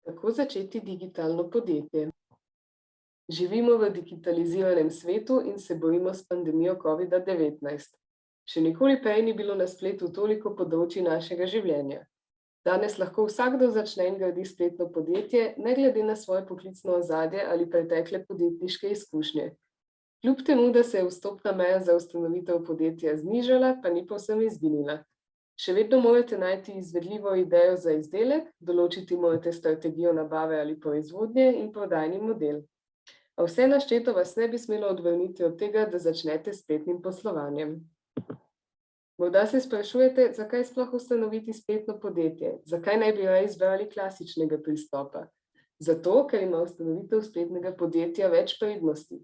Kako začeti digitalno podjetje? Živimo v digitaliziranem svetu in se borimo s pandemijo COVID-19. Še nikoli prej ni bilo na spletu toliko področij našega življenja. Danes lahko vsakdo začne in gradi spletno podjetje, ne glede na svoje poklicno ozadje ali pretekle podjetniške izkušnje. Kljub temu, da se je vstopna meja za ustanovitev podjetja znižala, pa ni povsem izginila. Še vedno morate najti izvedljivo idejo za izdelek, določiti morate strategijo nabave ali proizvodnje in prodajni model. A vse našteto vas ne bi smelo odvrniti od tega, da začnete s spletnim poslovanjem. Morda se sprašujete, zakaj sploh ustanoviti spletno podjetje, zakaj ne bi raje izbrali klasičnega pristopa? Zato, ker ima ustanovitev spletnega podjetja več prednosti.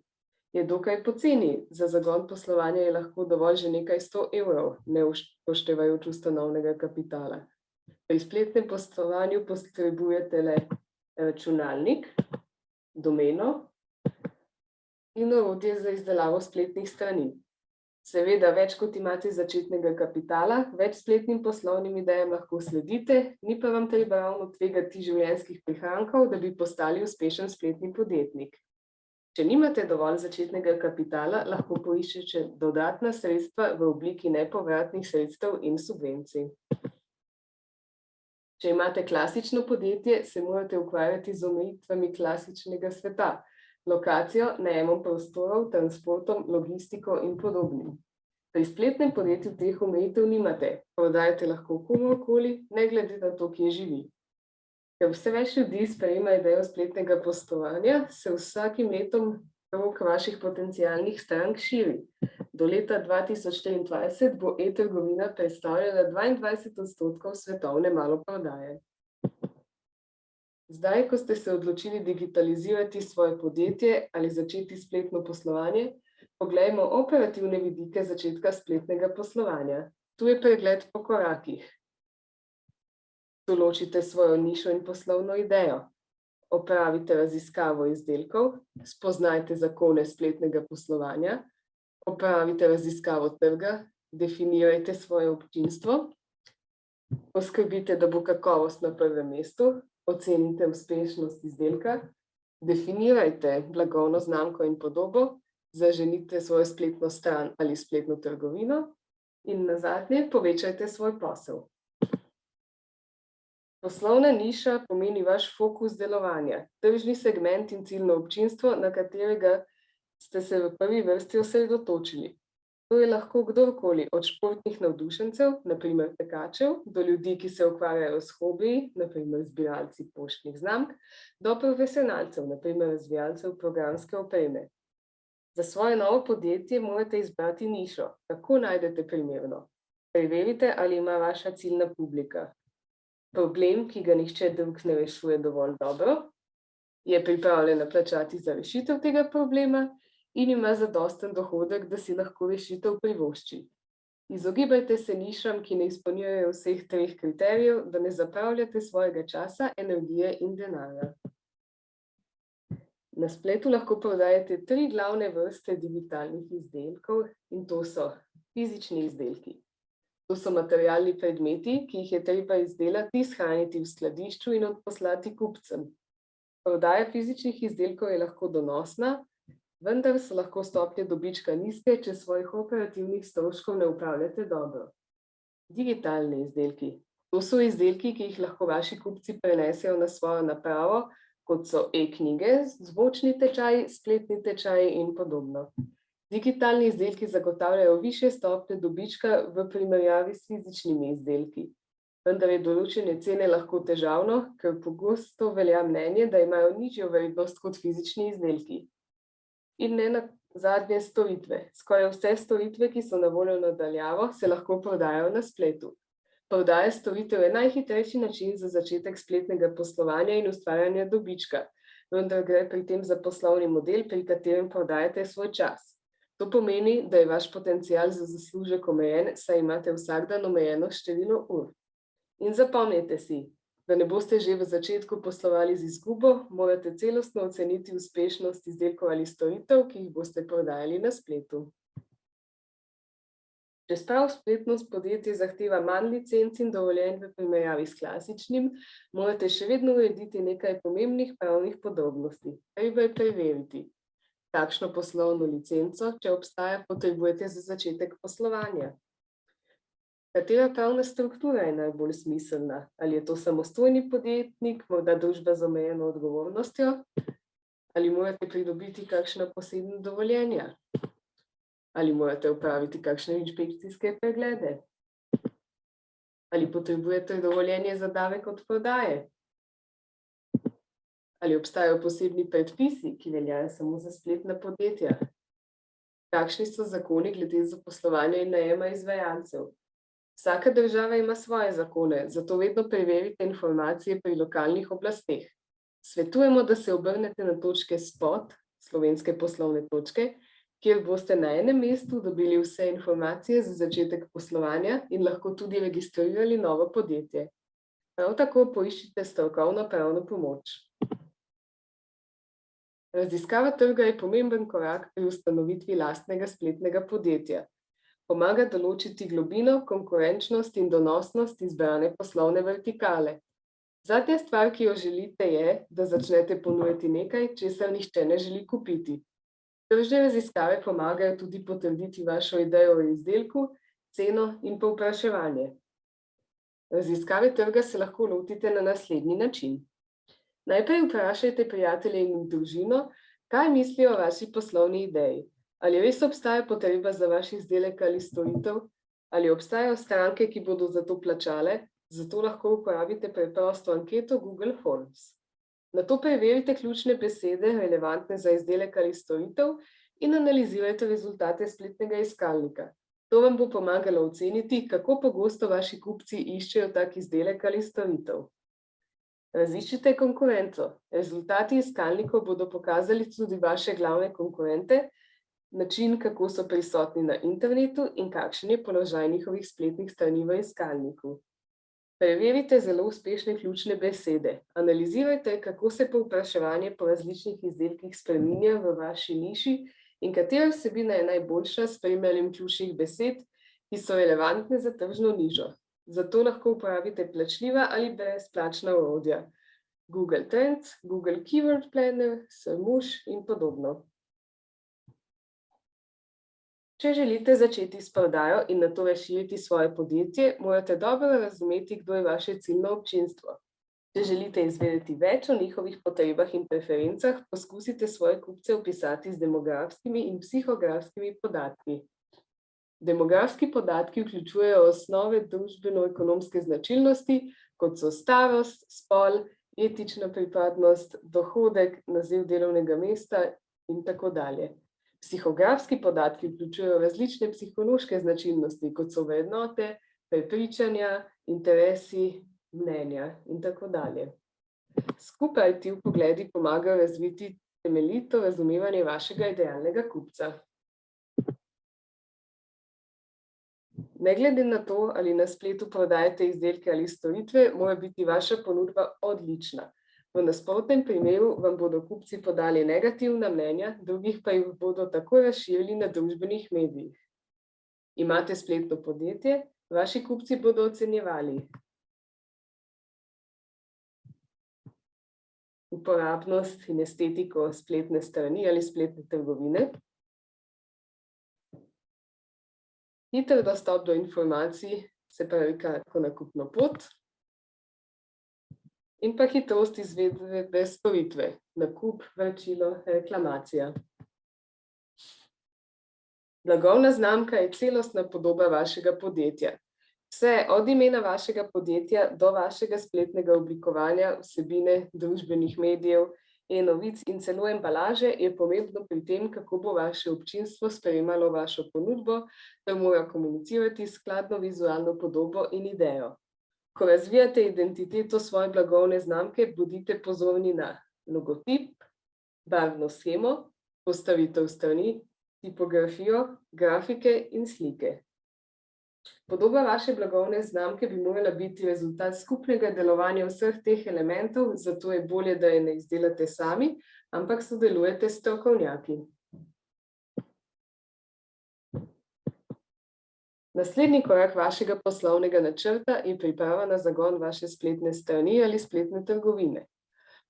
Je dokaj poceni, za zagon poslovanja je lahko dovolj že nekaj 100 evrov, ne upoštevajoč ustanovnega kapitala. Pri spletnem poslovanju potrebujete le računalnik, domeno in orodje za izdelavo spletnih strani. Seveda, več kot imate začetnega kapitala, več spletnim poslovnim idejam lahko sledite, ni pa vam treba ravno tvegati življenjskih prihrankov, da bi postali uspešen spletni podjetnik. Če nimate dovolj začetnega kapitala, lahko poiščete dodatna sredstva v obliki nepovratnih sredstev in subvencij. Če imate klasično podjetje, se morate ukvarjati z omejitvami klasičnega sveta, lokacijo, najemom prostorov, transportom, logistiko in podobnim. Pri spletnem podjetju teh omejitev nimate, prodajate lahko komurkoli, ne glede na to, kje živi. Ker vse več ljudi sprejema idejo spletnega poslovanja, se vsakim letom krog vaših potencialnih strank širi. Do leta 2024 bo e-trgovina predstavljala 22% svetovne maloprodaje. Zdaj, ko ste se odločili digitalizirati svoje podjetje ali začeti spletno poslovanje, poglejmo operativne vidike začetka spletnega poslovanja. Tu je pregled po korakih. Določite svojo nišo in poslovno idejo. Opravite raziskavo izdelkov, spoznajte zakone spletnega poslovanja, opravite raziskavo trga, definirajte svoje občinstvo, poskrbite, da bo kakovost na prvem mestu, ocenite uspešnost izdelka, definirajte blagovno znamko in podobo, zaženite svojo spletno stran ali spletno trgovino in nazadnje povečajte svoj posel. Poslovna niša pomeni vaš fokus delovanja, tržni segment in ciljno občinstvo, na katerega ste se v prvi vrsti osredotočili. To je lahko kdorkoli, od športnih navdušencev, na primer tekačev, do ljudi, ki se ukvarjajo s hobiji, na primer zbiralci poštnih znamk, do profesionalcev, na primer razvijalcev programske opreme. Za svoje novo podjetje morate izbrati nišo. Kako najdete primerno? Preverite, ali ima vaša ciljna publika problem, ki ga nihče drug ne rešuje dovolj dobro, je pripravljena plačati za rešitev tega problema in ima zadosten dohodek, da si lahko rešitev privošči. Izogibajte se nišam, ki ne izpolnjujejo vseh treh kriterijev, da ne zapravljate svojega časa, energije in denarja. Na spletu lahko prodajate 3 glavne vrste digitalnih izdelkov in to so fizični izdelki. To so materialni predmeti, ki jih je treba izdelati, shraniti v skladišču in odposlati kupcem. Prodaja fizičnih izdelkov je lahko donosna, vendar so lahko stopnje dobička nizke, če svojih operativnih stroškov ne upravljate dobro. Digitalni izdelki. To so izdelki, ki jih lahko vaši kupci prenesejo na svojo napravo, kot so e-knjige, zvočni tečaji, spletni tečaji in podobno. Digitalni izdelki zagotavljajo višje stopnje dobička v primerjavi s fizičnimi izdelki. Vendar je določenje cene lahko težavno, ker pogosto velja mnenje, da imajo nižjo vrednost kot fizični izdelki. In ne nazadnje storitve. Skoraj vse storitve, ki so na voljo na daljavo, se lahko prodajajo na spletu. Prodaja storitev je najhitrejši način za začetek spletnega poslovanja in ustvarjanja dobička, vendar gre pri tem za poslovni model, pri katerem prodajate svoj čas. To pomeni, da je vaš potencial za zaslužek omejen, saj imate vsak dan omejeno število ur. In zapomnite si, da ne boste že v začetku poslovali z izgubo, morate celostno oceniti uspešnost izdelkov ali storitev, ki jih boste prodajali na spletu. Čeprav spletno podjetje zahteva manj licenc in dovoljenj v primerjavi s klasičnim, morate še vedno urediti nekaj pomembnih pravnih podrobnosti. Treba je preveriti, kakšno poslovno licenco, če obstaja, potrebujete za začetek poslovanja. Katera pravna struktura je najbolj smiselna? Ali je to samostojni podjetnik, morda družba z omejeno odgovornostjo? Ali morate pridobiti kakšna posebna dovoljenja? Ali morate opraviti kakšne inšpekcijske preglede? Ali potrebujete dovoljenje za davek od prodaje? Ali obstajajo posebni predpisi, ki veljajo samo za spletna podjetja? Kakšni so zakoni glede zaposlovanja in najema izvajalcev? Vsaka država ima svoje zakone, zato vedno preverite informacije pri lokalnih oblasteh. Svetujemo, da se obrnete na točke SPOT, slovenske poslovne točke, kjer boste na enem mestu dobili vse informacije za začetek poslovanja in lahko tudi registrirali novo podjetje. Prav tako poiščite strokovno pravno pomoč. Raziskava trga je pomemben korak pri ustanovitvi lastnega spletnega podjetja. Pomaga določiti globino, konkurenčnost in donosnost izbrane poslovne vertikale. Zadnja stvar, ki jo želite, je, da začnete ponujati nekaj, česar nihče ne želi kupiti. Tržne raziskave pomagajo tudi potrditi vašo idejo o izdelku, ceno in povpraševanje. Raziskave trga se lahko lotite na naslednji način. Najprej vprašajte prijatelje in družino, kaj mislijo o vaši poslovni ideji. Ali res obstaja potreba za vaš izdelek ali storitev? Ali obstajajo stranke, ki bodo za to plačale? Zato lahko uporabite preprosto anketo Google Forms. Nato preverite ključne besede, relevantne za izdelek ali storitev, in analizirajte rezultate spletnega iskalnika. To vam bo pomagalo oceniti, kako pogosto vaši kupci iščejo tak izdelek ali storitev. Raziščite konkurenco. Rezultati iskalnikov bodo pokazali tudi vaše glavne konkurente, način, kako so prisotni na internetu in kakšen je položaj njihovih spletnih strani v iskalniku. Preverite zelo uspešne ključne besede. Analizirajte, kako se povpraševanje po različnih izdelkih spreminja v vaši niši in katera vsebina je najboljša s spremljanjem ključnih besed, ki so relevantne za tržno nižo. Zato lahko uporabite plačljiva ali brezplačna orodja. Google Trends, Google Keyword Planner, Search in podobno. Če želite začeti s prodajo in nato razširiti svoje podjetje, morate dobro razumeti, kdo je vaše ciljno občinstvo. Če želite izvedeti več o njihovih potrebah in preferencah, poskusite svoje kupce opisati z demografskimi in psihografskimi podatki. Demografski podatki vključujejo osnove družbeno-ekonomske značilnosti, kot so starost, spol, etična pripadnost, dohodek, naziv delovnega mesta in tako dalje. Psihografski podatki vključujejo različne psihološke značilnosti, kot so vrednote, prepričanja, interesi, mnenja in tako dalje. Skupaj ti vpogledi pomagajo razviti temeljito razumevanje vašega idealnega kupca. Ne glede na to, ali na spletu prodajate izdelke ali storitve, mora biti vaša ponudba odlična. V nasprotnem primeru vam bodo kupci podali negativna mnenja, drugih pa jih bodo takoj razširili na družbenih medijih. Imate spletno podjetje, vaši kupci bodo ocenjevali uporabnost in estetiko spletne strani ali spletne trgovine, hiter dostop do informacij, se pravi kratko nakupno pot, in pa hitrost izvedbe storitve, nakup, vračilo, reklamacija. Blagovna znamka je celostna podoba vašega podjetja. Vse od imena vašega podjetja do vašega spletnega oblikovanja, vsebine, družbenih medijev, e-novic in celo embalaže je pomembno pri tem, kako bo vaše občinstvo sprejemalo vašo ponudbo, da mora komunicirati skladno vizualno podobo in idejo. Ko razvijate identiteto svoje blagovne znamke, bodite pozorni na logotip, barvno shemo, postavitev strani, tipografijo, grafike in slike. Podoba vaše blagovne znamke bi morala biti rezultat skupnega delovanja vseh teh elementov, zato je bolje, da je ne izdelate sami, ampak sodelujete s strokovnjaki. Naslednji korak vašega poslovnega načrta je priprava na zagon vaše spletne strani ali spletne trgovine.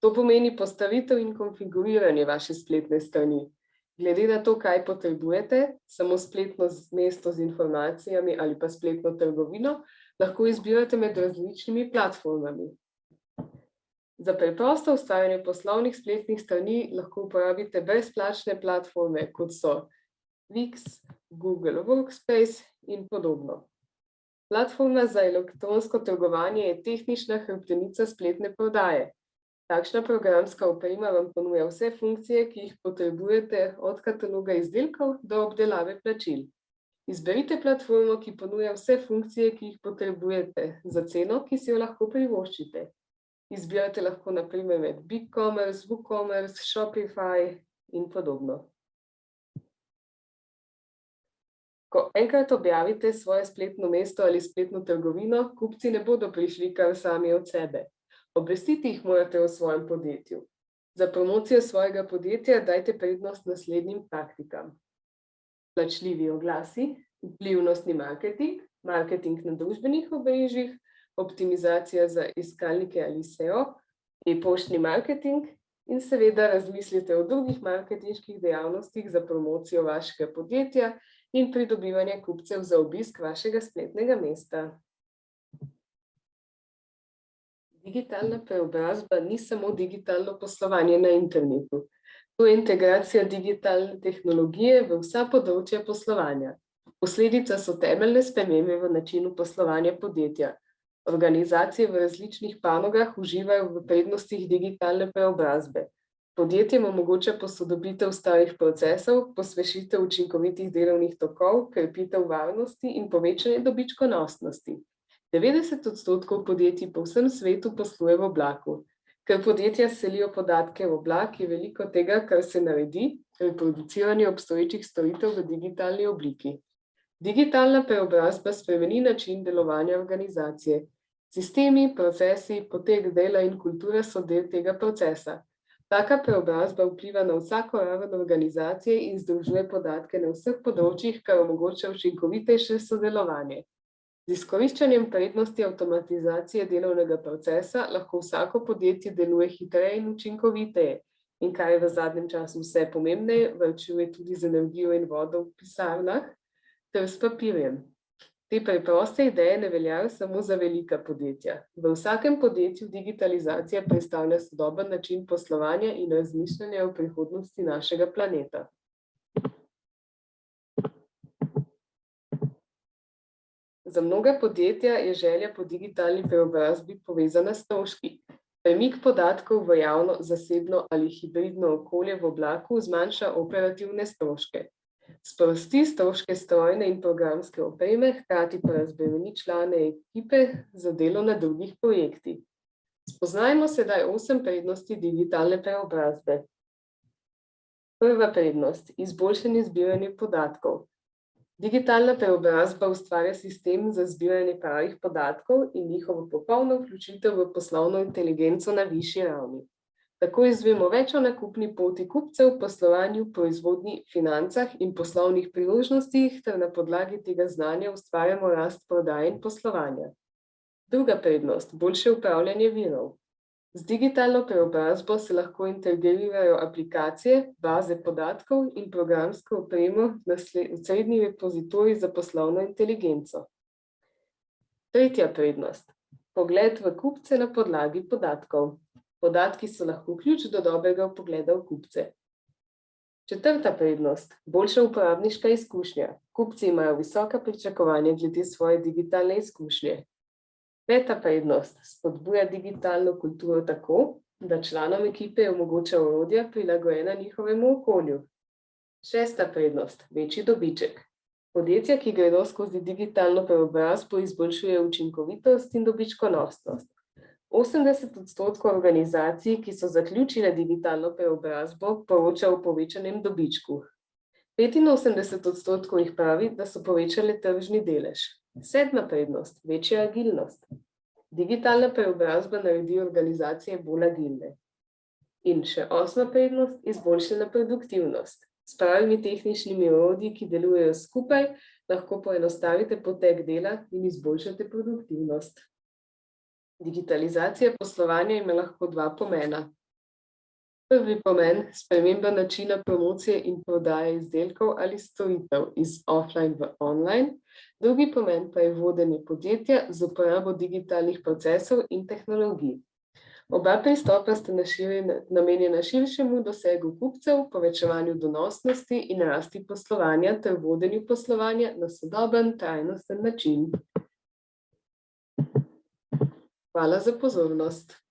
To pomeni postavitev in konfiguriranje vaše spletne strani. Glede na to, kaj potrebujete, samo spletno mesto z informacijami ali pa spletno trgovino, lahko izbirate med različnimi platformami. Za preprosto ustvarjanje poslovnih spletnih strani lahko uporabite brezplačne platforme, kot so Wix, Google Workspace in podobno. Platforma za elektronsko trgovanje je tehnična hrbtenica spletne prodaje. Takšna programska oprema vam ponuja vse funkcije, ki jih potrebujete od kataloga izdelkov do obdelave plačil. Izberite platformo, ki ponuja vse funkcije, ki jih potrebujete, za ceno, ki si jo lahko privoščite. Izbirate lahko na primer med BigCommerce, WooCommerce, Shopify in podobno. Ko enkrat objavite svoje spletno mesto ali spletno trgovino, kupci ne bodo prišli kar sami od sebe. Obvestiti jih morate o svojem podjetju. Za promocijo svojega podjetja dajte prednost naslednjim taktikam. Plačljivi oglasi, vplivnostni marketing, marketing na družbenih omrežjih, optimizacija za iskalnike ali SEO, e-poštni marketing in seveda razmislite o drugih marketinških dejavnostih za promocijo vašega podjetja in pridobivanje kupcev za obisk vašega spletnega mesta. Digitalna preobrazba ni samo digitalno poslovanje na internetu. To je integracija digitalne tehnologije v vsa področja poslovanja. Posledica so temeljne spremembe v načinu poslovanja podjetja. Organizacije v različnih panogah uživajo v prednostih digitalne preobrazbe. Podjetjem omogoča posodobitev starih procesov, pospešitev učinkovitih delovnih tokov, krepitev varnosti in povečanje dobičkonosnosti. 90% podjetij po vsem svetu posluje v oblaku. Ker podjetja selijo podatke v oblak, je veliko tega, kar se naredi, reproduciranje obstoječih storitev v digitalni obliki. Digitalna preobrazba spremeni način delovanja organizacije. Sistemi, procesi, potek dela in kultura so del tega procesa. Taka preobrazba vpliva na vsako raven organizacije in združuje podatke na vseh področjih, kar omogoča učinkovitejše sodelovanje. Z izkoriščanjem prednosti avtomatizacije delovnega procesa lahko vsako podjetje deluje hitreje in učinkoviteje in, kar je v zadnjem času vse pomembneje, varčuje tudi z energijo in vodo v pisarnah ter s papirjem. Te preproste ideje ne veljajo samo za velika podjetja. V vsakem podjetju digitalizacija predstavlja sodoben način poslovanja in razmišljanja o prihodnosti našega planeta. Za mnoga podjetja je želja po digitalni preobrazbi povezana s stroški. Premik podatkov v javno, zasebno ali hibridno okolje v oblaku zmanjša operativne stroške. Sprosti stroške strojne in programske opreme, hkrati pa razbremeni člane ekipe za delo na drugih projektih. Spoznajmo sedaj 8 prednosti digitalne preobrazbe. Prva prednost: izboljšanje zbiranja podatkov. Digitalna preobrazba ustvarja sistem za zbiranje pravih podatkov in njihovo popolno vključitev v poslovno inteligenco na višji ravni. Tako izvemo več o nakupni poti kupcev, poslovanju, proizvodnji, financah in poslovnih priložnostih, ter na podlagi tega znanja ustvarjamo rast prodaje in poslovanja. Druga prednost: boljše upravljanje virov. Z digitalno preobrazbo se lahko integrirajo aplikacije, baze podatkov in programsko opremo na srednji repozitorij za poslovno inteligenco. Tretja prednost: pogled v kupce na podlagi podatkov. Podatki so lahko ključ do dobrega vpogleda v kupce. Četrta prednost: boljša uporabniška izkušnja. Kupci imajo visoka pričakovanja glede svoje digitalne izkušnje. Peta prednost: spodbuja digitalno kulturo tako, da članom ekipe omogoča orodja, prilagojena njihovemu okolju. Šesta prednost: večji dobiček. Podjetja, ki gredo skozi digitalno preobrazbo, izboljšujejo učinkovitost in dobičkonosnost. 80% organizacij, ki so zaključile digitalno preobrazbo, poroča o povečanem dobičku. 85% jih pravi, da so povečale tržni delež. Sedma prednost: večja agilnost. Digitalna preobrazba naredi organizacije bolj agilne. In še osma prednost: izboljšana produktivnost. S pravimi tehničnimi orodji, ki delujejo skupaj, lahko poenostavite potek dela in izboljšate produktivnost. Digitalizacija poslovanja ima lahko dva pomena. Prvi pomen, sprememba načina promocije in prodaje izdelkov ali storitev iz offline v online. Drugi pomen pa je vodenje podjetja z uporabo digitalnih procesov in tehnologij. Oba pristopa sta namenjena širšemu dosegu kupcev, povečevanju donosnosti in rasti poslovanja ter vodenju poslovanja na sodoben, trajnosten način. Hvala za pozornost.